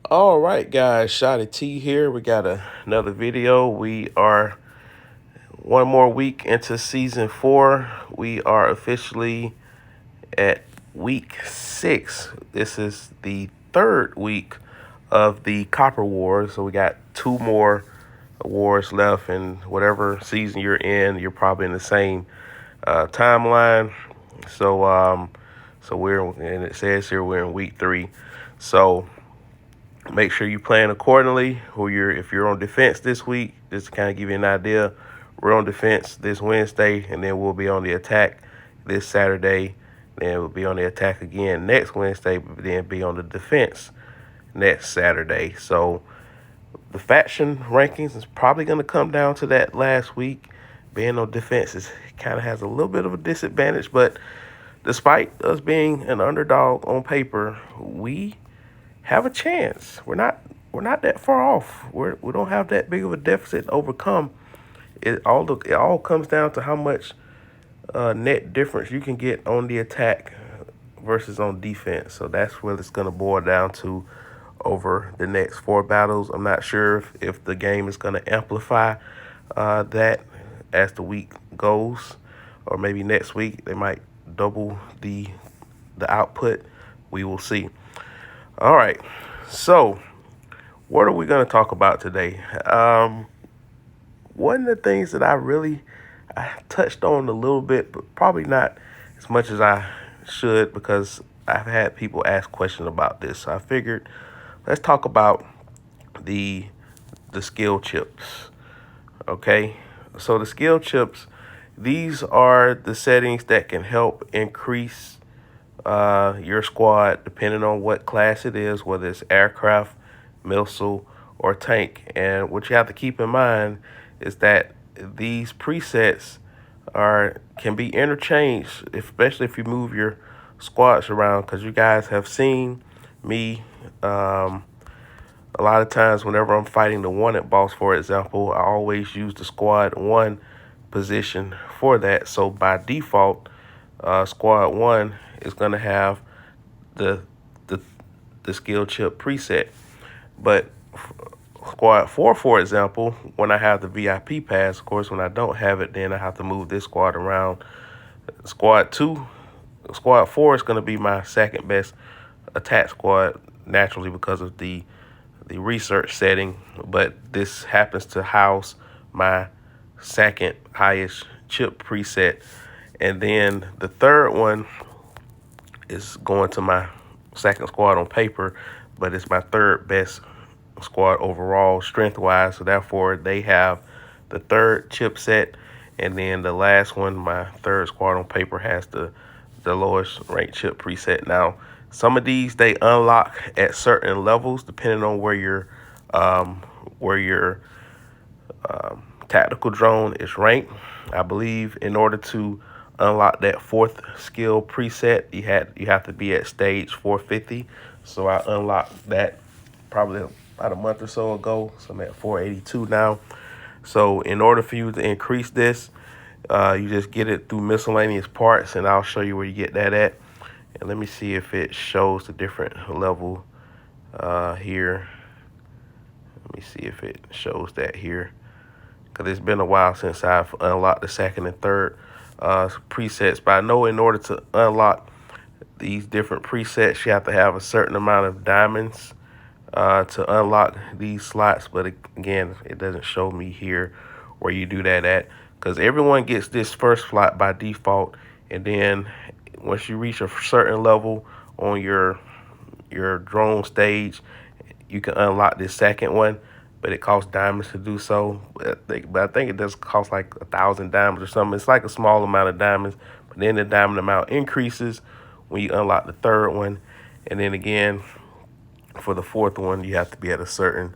All right, guys, Shotty T here. We got another video. We are one more week into season 4. We are officially at week 6. This is the third week of the Copper Wars. So we got two more wars left, and whatever season you're in, you're probably in the same timeline. So we're, and it says here we're in week 3. So make sure you plan accordingly. If you're on defense this week, just to kind of give you an idea, we're on defense this Wednesday, and then we'll be on the attack this Saturday. Then we'll be on the attack again next Wednesday, but then be on the defense next Saturday. So the faction rankings is probably going to come down to that last week. Being on defense is kind of has a little bit of a disadvantage, but despite us being an underdog on paper, we have a chance. We're not that far off. We don't have that big of a deficit to overcome. It all comes down to how much net difference you can get on the attack versus on defense. So that's what it's going to boil down to over the next 4 battles. I'm not sure if the game is going to amplify that as the week goes, or maybe next week they might double the output. We will see. All right, so what are we going to talk about today? One of the things that I touched on a little bit, but probably not as much as I should, because I've had people ask questions about this. So I figured let's talk about the the skill chips. Okay, so the skill chips, these are the settings that can help increase your squad depending on what class it is, whether it's aircraft, missile, or tank. And what you have to keep in mind is that these presets are can be interchanged, especially if you move your squads around, because you guys have seen me a lot of times whenever I'm fighting the wanted boss, for example, I always use the squad 1 position for that. So by default, squad 1 is going to have the the the skill chip preset. But squad 4, for example, when I have the VIP pass, of course, when I don't have it, then I have to move this squad around. Squad 2, squad 4 is going to be my second best attack squad, naturally, because of the research setting, but this happens to house my second highest chip preset. And then the third one is going to my second squad on paper, but it's my third best squad overall strength wise. So therefore they have the third chipset, and then the last one, my third squad on paper, has the lowest ranked chip preset. Now, some of these they unlock at certain levels depending on where your tactical drone is ranked. I believe in order to unlock that fourth skill preset, you have to be at stage 450. So I unlocked that probably about a month or so ago. So I'm at 482 now. So in order for you to increase this, you just get it through miscellaneous parts, and I'll show you where you get that at. And let me see if it shows the different level here. Let me see if it shows that here, because it's been a while since I've unlocked the second and third presets. But I know in order to unlock these different presets, you have to have a certain amount of diamonds to unlock these slots. But again, it doesn't show me here where you do that at, because everyone gets this first slot by default, and then once you reach a certain level on your drone stage, you can unlock this second one, but it costs diamonds to do so. But I think it does cost like 1,000 diamonds or something. It's like a small amount of diamonds, but then the diamond amount increases when you unlock the third one. And then again, for the fourth one, you have to be at a certain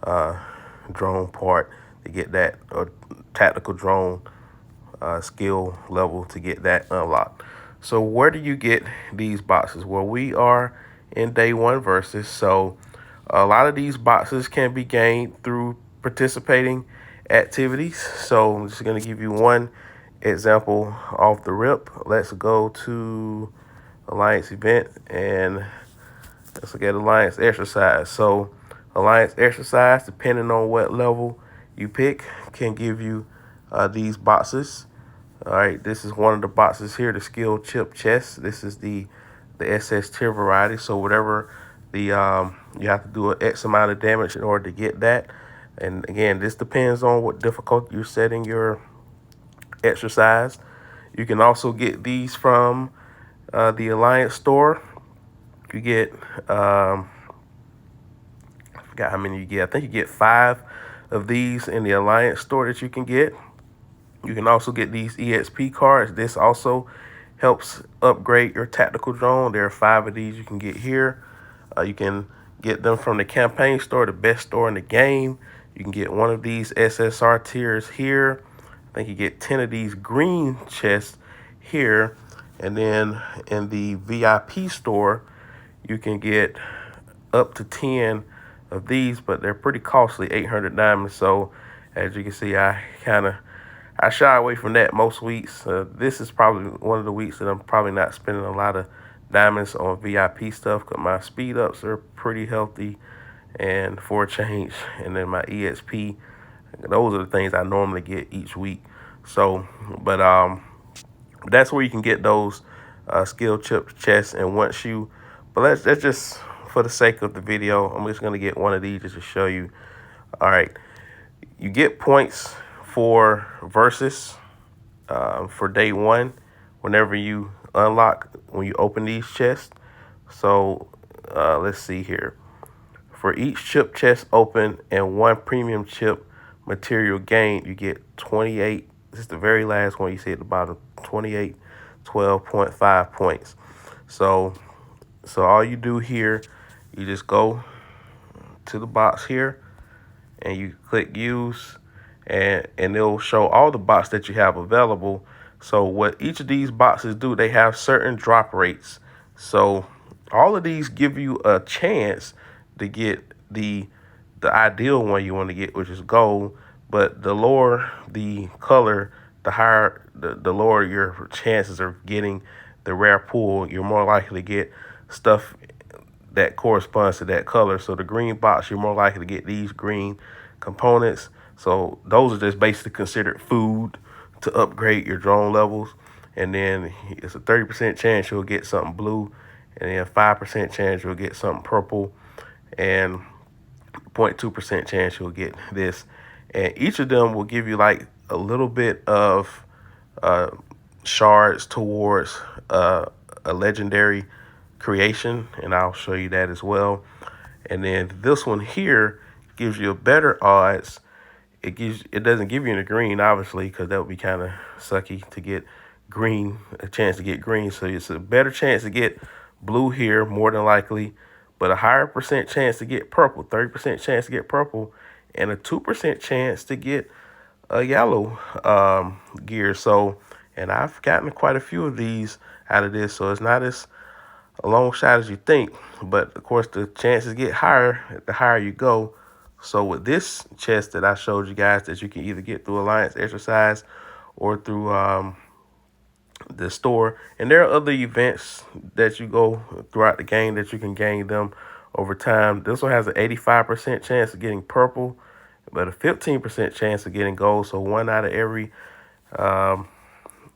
uh, drone part to get that, or tactical drone skill level to get that unlocked. So where do you get these boxes? Well, we are in day 1 versus, so a lot of these boxes can be gained through participating activities. So I'm just going to give you one example off the rip. Let's go to Alliance event, and Let's look at Alliance Exercise. So Alliance Exercise, depending on what level you pick, can give you these boxes. All right, this is one of the boxes here, the skill chip chest. This is the SS tier variety. So whatever the you have to do an X amount of damage in order to get that. And again, this depends on what difficulty you're setting your exercise. You can also get these from the Alliance store. You get I forgot how many you get. I think you get 5 of these in the Alliance store that you can get. You can also get these EXP cards. This also helps upgrade your tactical drone. There are 5 of these you can get here. You can get them from the campaign store, the best store in the game. You can get one of these SSR tiers here. I think you get 10 of these green chests here. And then in the VIP store, you can get up to 10 of these, but they're pretty costly, 800 diamonds. So as you can see, I shy away from that most weeks. This is probably one of the weeks that I'm probably not spending a lot of diamonds on VIP stuff because my speed ups are pretty healthy and for a change. And then my EXP, those are the things I normally get each week. So, but that's where you can get those skill chip chests. And once you, but that's just for the sake of the video. I'm just gonna get one of these just to show you. All right, you get points for versus for day 1 whenever you when you open these chests. So let's see here. For each chip chest open and 1 premium chip material gained, you get 28. This is the very last one you see at the bottom. 28, 12.5 points. So all you do here, you just go to the box here and you click use, and it'll show all the boxes that you have available. So what each of these boxes do, they have certain drop rates. So all of these give you a chance to get the ideal one you want to get, which is gold. But the lower the color, the higher the lower your chances of getting the rare pool. You're more likely to get stuff that corresponds to that color. So the green box, you're more likely to get these green components. So those are just basically considered food to upgrade your drone levels. And then it's a 30% chance you'll get something blue, and then 5% chance you'll get something purple, and 0.2% chance you'll get this. And each of them will give you like a little bit of shards towards a legendary creation, and I'll show you that as well. And then this one here gives you a better odds. It doesn't give you any green, obviously, because that would be kind of sucky to get green, a chance to get green. So it's a better chance to get blue here, more than likely, but a higher percent chance to get purple, 30% chance to get purple, and a 2% chance to get a yellow gear. So, and I've gotten quite a few of these out of this, so it's not as a long shot as you think, but of course the chances get higher the higher you go. So with this chest that I showed you guys, that you can either get through Alliance Exercise or through the store, and there are other events that you go throughout the game that you can gain them over time. This one has an 85% chance of getting purple, but a 15% chance of getting gold. So 1 out of every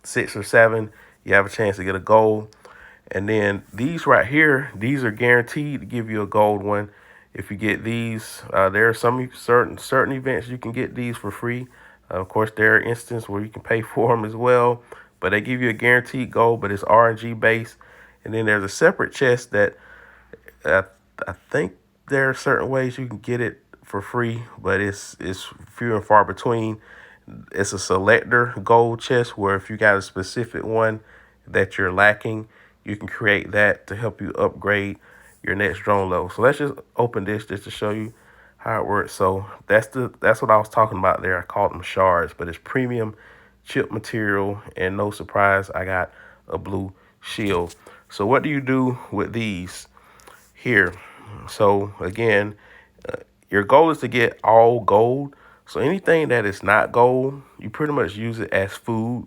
6 or 7, you have a chance to get a gold. And then these right here, these are guaranteed to give you a gold one. If you get these, there are some certain events you can get these for free. Of course, there are instances where you can pay for them as well, but they give you a guaranteed gold, but it's RNG based. And then there's a separate chest that I think there are certain ways you can get it for free, but it's few and far between. It's a selector gold chest where if you got a specific one that you're lacking, you can create that to help you upgrade your next drone level. So let's just open this just to show you how it works. So that's what I was talking about there. I called them shards, but it's premium chip material, and no surprise, I got a blue shield. So what do you do with these here? So again, your goal is to get all gold. So anything that is not gold, you pretty much use it as food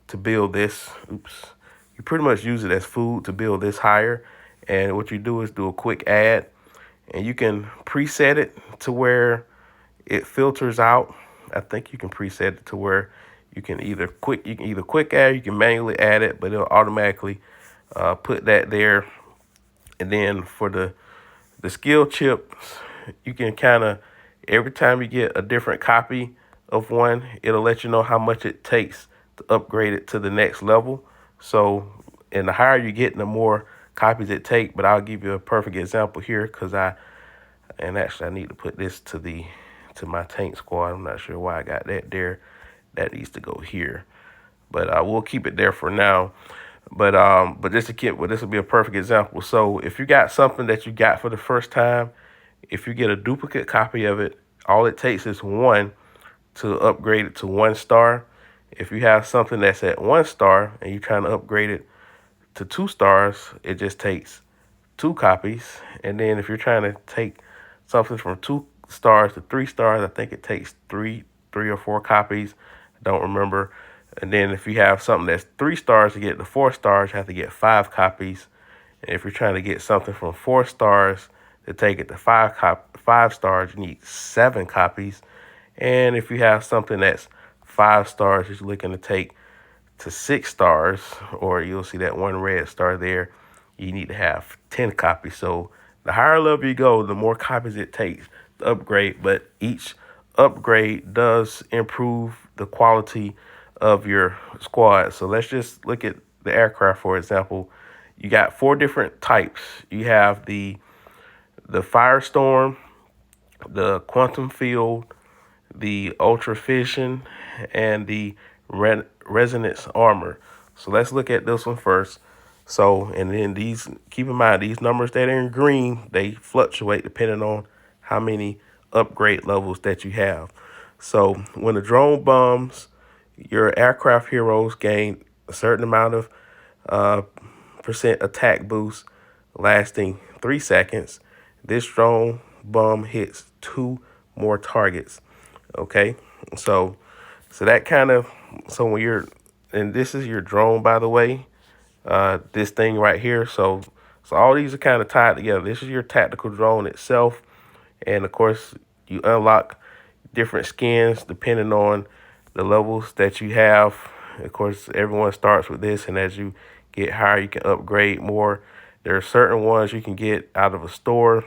to build this. You pretty much use it as food to build this higher. And what you do is do a quick add, and you can preset it to where it filters out. I think you can preset it to where you can either quick add, you can manually add it, but it'll automatically put that there. And then for the skill chips, you can kind of every time you get a different copy of one, it'll let you know how much it takes to upgrade it to the next level. So, and the higher you get, the more copies it take. But I'll give you a perfect example here because I need to put this to my tank squad. I'm not sure why I got that there. That needs to go here, but we'll keep it there for now. But this will be a perfect example. So if you got something that you got for the first time, if you get a duplicate copy of it, all it takes is one to upgrade it to 1 star. If you have something that's at 1 star and you're trying to upgrade it to 2 stars, it just takes 2 copies. And then if you're trying to take something from 2 stars to 3 stars, I think it takes three or 4 copies. I don't remember. And then if you have something that's 3 stars to get to 4 stars, you have to get 5 copies. And if you're trying to get something from 4 stars to take it to 5 stars, you need 7 copies. And if you have something that's 5 stars, you're looking to take to 6 stars, or you'll see that one red star there, you need to have 10 copies. So the higher level you go, the more copies it takes to upgrade. But each upgrade does improve the quality of your squad. So let's just look at the aircraft, for example. You got 4 different types. You have the Firestorm, the Quantum Field, the Ultra Fission, and the Resonance Armor. So let's look at this one first. So, and then keep in mind, these numbers that are in green, they fluctuate depending on how many upgrade levels that you have. So when the drone bombs, your aircraft heroes gain a certain amount of uh, percent attack boost lasting 3 seconds. This drone bomb hits 2 more targets. Okay, so that kind of when you're, and this is your drone, by the way, this thing right here. So all these are kind of tied together. This is your tactical drone itself, and of course you unlock different skins depending on the levels that you have. Of course, everyone starts with this, and as you get higher, you can upgrade more. There are certain ones you can get out of a store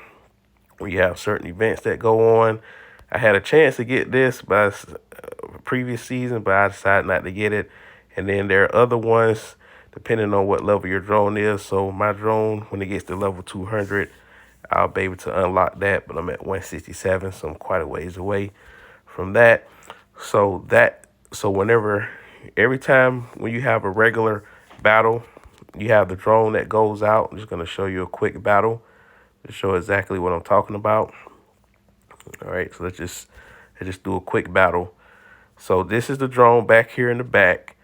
where you have certain events that go on. I had a chance to get this by previous season, but I decided not to get it. And then there are other ones depending on what level your drone is. So my drone, when it gets to level 200, I'll be able to unlock that, but I'm at 167, so I'm quite a ways away from that. So every time when you have a regular battle, you have the drone that goes out. I'm just going to show you a quick battle to show exactly what I'm talking about. All right, so let's just do a quick battle. So this is the drone back here in the back,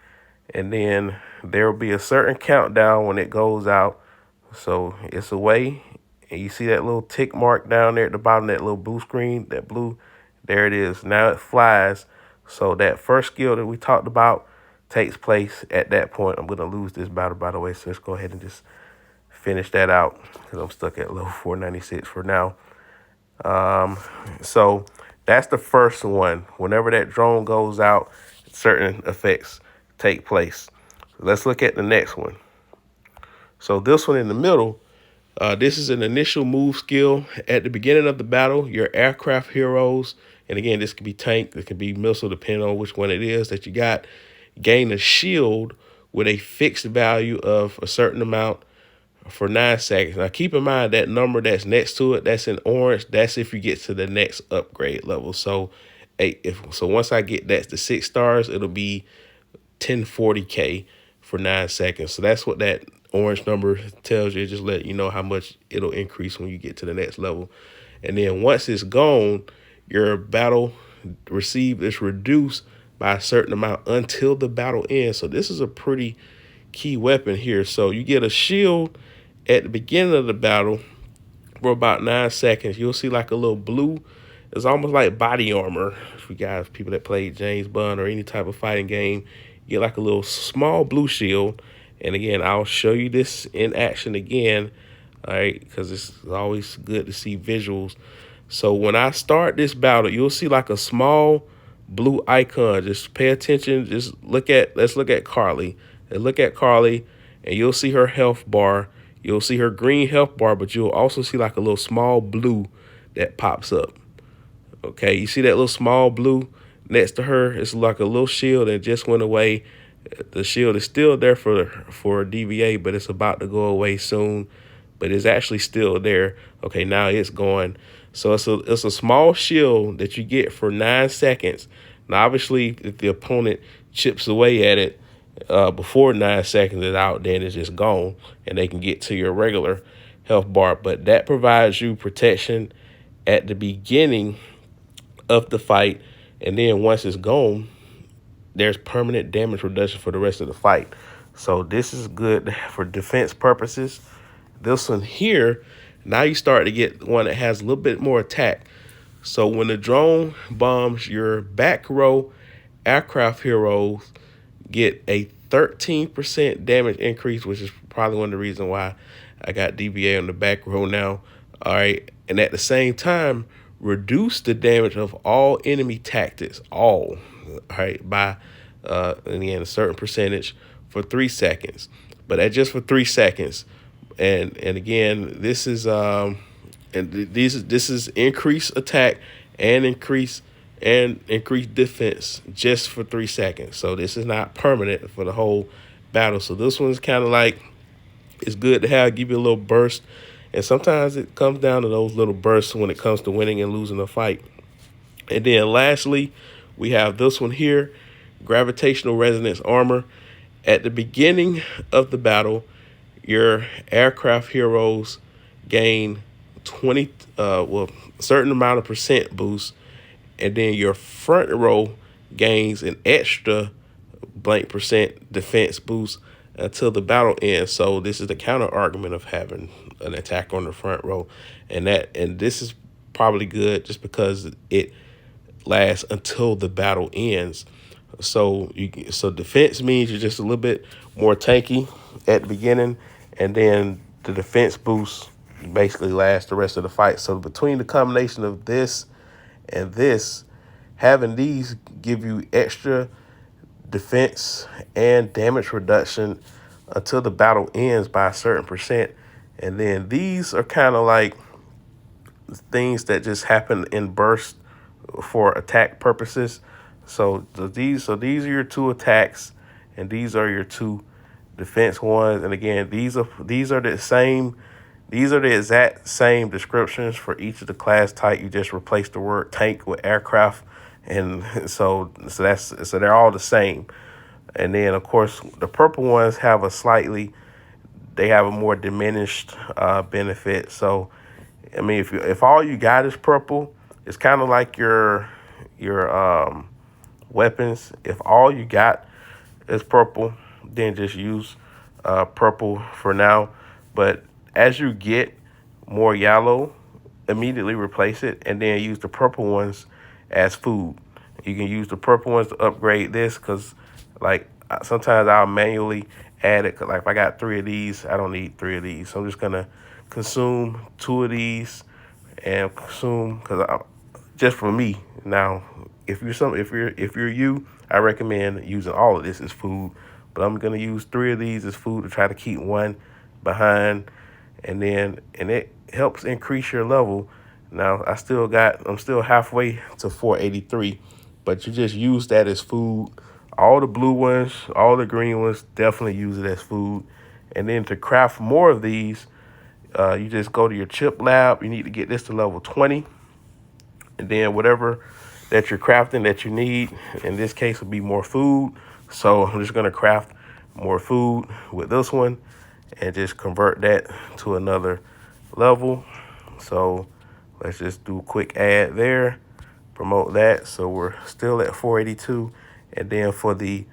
and then there will be a certain countdown when it goes out. So it's away, and you see that little tick mark down there at the bottom, that little blue screen, that blue, there it is. Now it flies. So that first skill that we talked about takes place at that point. I'm going to lose this battle, by the way, so let's go ahead and just finish that out because I'm stuck at level 496 for now. So that's the first one. Whenever that drone goes out, certain effects take place. Let's look at the next one. So this one in the middle, this is an initial move skill. At the beginning of the battle, your aircraft heroes, and again, this could be tank, it could be missile, depending on which one it is that you got, gain a shield with a fixed value of a certain amount for 9 seconds. Now, keep in mind that number that's next to it, that's in orange, that's if you get to the next upgrade level. So, once I get that to 6 stars, it'll be 1040K for 9 seconds. So that's what that orange number tells you. Just let you know how much it'll increase when you get to the next level. And then once it's gone, your battle receive is reduced by a certain amount until the battle ends. So this is a pretty key weapon here. So you get a shield at the beginning of the battle for about 9 seconds. You'll see like a little blue. It's almost like body armor. If you guys, people that play James Bond or any type of fighting game, you get like a little small blue shield. And again, I'll show you this in action again All right, because it's always good to see visuals. So when I start this battle, you'll see like a small blue icon. Just pay attention. Let's look at Carly. And look at Carly, and you'll see her health bar. You'll see her green health bar, but you'll also see like a little small blue that pops up. Okay, you see that little small blue next to her? It's like a little shield that just went away. The shield is still there for DVA, but it's about to go away soon. But it's actually still there. Okay, now it's gone. So it's a small shield that you get for 9 seconds. Now, obviously, if the opponent chips away at it before 9 seconds is out, then it's just gone, and they can get to your regular health bar. But that provides you protection at the beginning of the fight, and then once it's gone, there's permanent damage reduction for the rest of the fight. So this is good for defense purposes. This one here, now you start to get one that has a little bit more attack. So when the drone bombs your back row, aircraft heroes get a 13% damage increase, which is probably one of the reasons why I got DVA on the back row now. All right. And at the same time, reduce the damage of all enemy tactics, all right, by again a certain percentage for 3 seconds. But that's just for 3 seconds. And again, this is this is increased attack and increased defense just for 3 seconds. So this is not permanent for the whole battle. So this one's kind of like, it's good to have, give you a little burst. And sometimes it comes down to those little bursts when it comes to winning and losing a fight. And then lastly, we have this one here, gravitational resonance armor. At the beginning of the battle, your aircraft heroes gain 20 a certain amount of percent boost, and then your front row gains an extra blank percent defense boost until the battle ends. So this is the counter argument of having an attack on the front row, and this is probably good just because it lasts until the battle ends. So defense means you're just a little bit more tanky at the beginning, and then the defense boost basically lasts the rest of the fight. So between the combination of this and this, having these give you extra defense and damage reduction until the battle ends by a certain percent. And then these are kind of like things that just happen in bursts for attack purposes. So these are your two attacks, and these are your two defense ones. And again, these are the same. These are the exact same descriptions for each of the class type. You just replace the word tank with aircraft, and so they're all the same. And then of course the purple ones have they have a more diminished benefit. So I mean, if all you got is purple, it's kind of like your weapons. If all you got is purple, then just use purple for now. But as you get more yellow, immediately replace it, and then use the purple ones as food. You can use the purple ones to upgrade this, because like sometimes I'll manually add it. 'Cause like if I got 3 of these, I don't need 3 of these. So I'm just gonna consume 2 of these and consume, because just for me. Now, if you're you, I recommend using all of this as food. But I'm gonna use 3 of these as food to try to keep one behind, and it helps increase your level. Now I'm still halfway to 483, but you just use that as food. All the blue ones, all the green ones, definitely use it as food. And then to craft more of these, you just go to your chip lab. You need to get this to level 20. And then whatever that you're crafting that you need, in this case would be more food. So I'm just going to craft more food with this one and just convert that to another level. So let's just do a quick add there, promote that. So we're still at 482. And then for the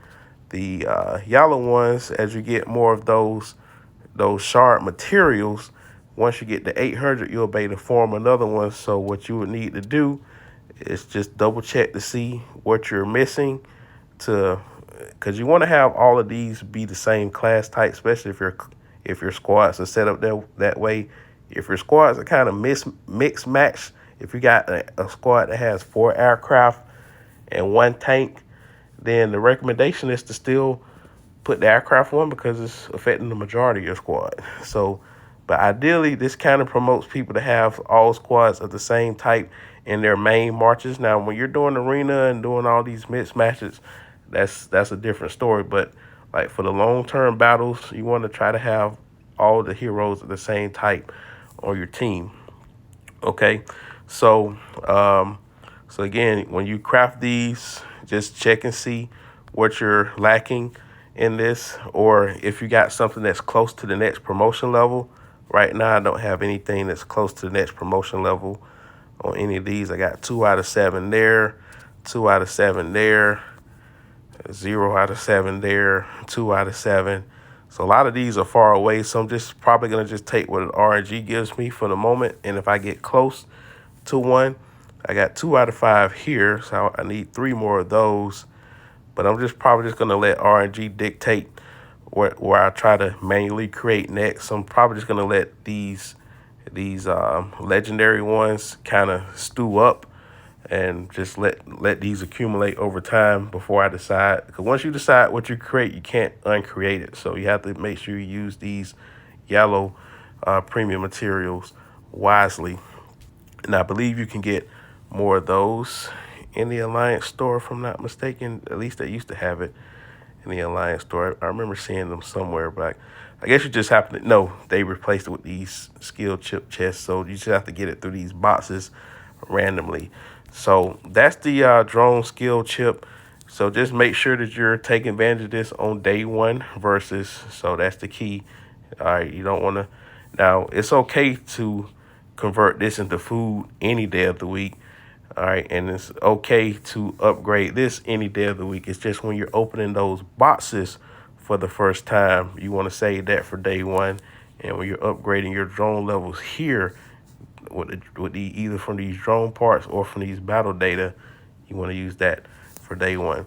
yellow ones, as you get more of those shard materials, once you get to 800, you'll be able to form another one. So what you would need to do is just double check to see what you're missing, because you want to have all of these be the same class type, especially if your squads are set up that way. If your squads are kind of mixed match, if you got a squad that has 4 aircraft and 1 tank, then the recommendation is to still put the aircraft on because it's affecting the majority of your squad. So, but ideally, this kind of promotes people to have all squads of the same type in their main marches. Now, when you're doing arena and doing all these mixed matches, that's a different story. But like for the long-term battles, you want to try to have all the heroes of the same type on your team. Okay, so so again, when you craft these, just check and see what you're lacking in this, or if you got something that's close to the next promotion level. Right now, I don't have anything that's close to the next promotion level on any of these. I got 2 out of 7 there, 2 out of 7 there, 0 out of 7 there, 2 out of 7. So a lot of these are far away, so I'm just probably gonna just take what RNG gives me for the moment. And if I get close to one, I got 2 out of 5 here, so I need 3 more of those. But I'm just probably just gonna let RNG dictate where I try to manually create next. So I'm probably just gonna let these legendary ones kind of stew up and just let these accumulate over time before I decide. Because once you decide what you create, you can't uncreate it. So you have to make sure you use these yellow premium materials wisely. And I believe you can get more of those in the Alliance store, if I'm not mistaken. At least they used to have it in the Alliance store. I remember seeing them somewhere, but I guess you just happen to know they replaced it with these skill chip chests. So you just have to get it through these boxes randomly. So that's the drone skill chip. So just make sure that you're taking advantage of this on day one versus, so that's the key. All right, you don't want to, now it's okay to convert this into food any day of the week. All right, and it's okay to upgrade this any day of the week. It's just when you're opening those boxes for the first time, you want to save that for day one. And when you're upgrading your drone levels here, with the either from these drone parts or from these battle data, you want to use that for day one.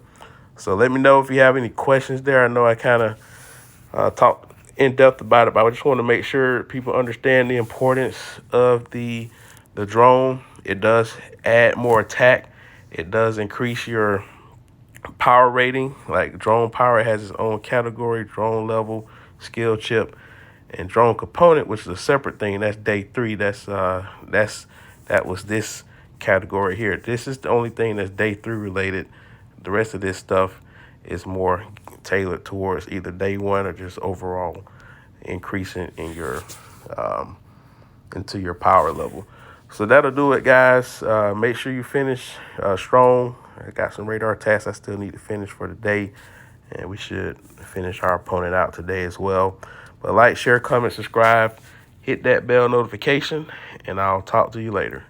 So let me know if you have any questions there. I know I kind of talked in depth about it, but I just want to make sure people understand the importance of the drone. It does add more attack. It does increase your power rating. Like drone power has its own category: drone level, skill chip, and drone component, which is a separate thing. That's day 3. That was this category here. This is the only thing that's day 3 related. The rest of this stuff is more tailored towards either day 1 or just overall increasing in your into your power level. So that'll do it, guys. Make sure you finish strong. I got some radar tasks I still need to finish for the day, and we should finish our opponent out today as well. But like, share, comment, subscribe, hit that bell notification, and I'll talk to you later.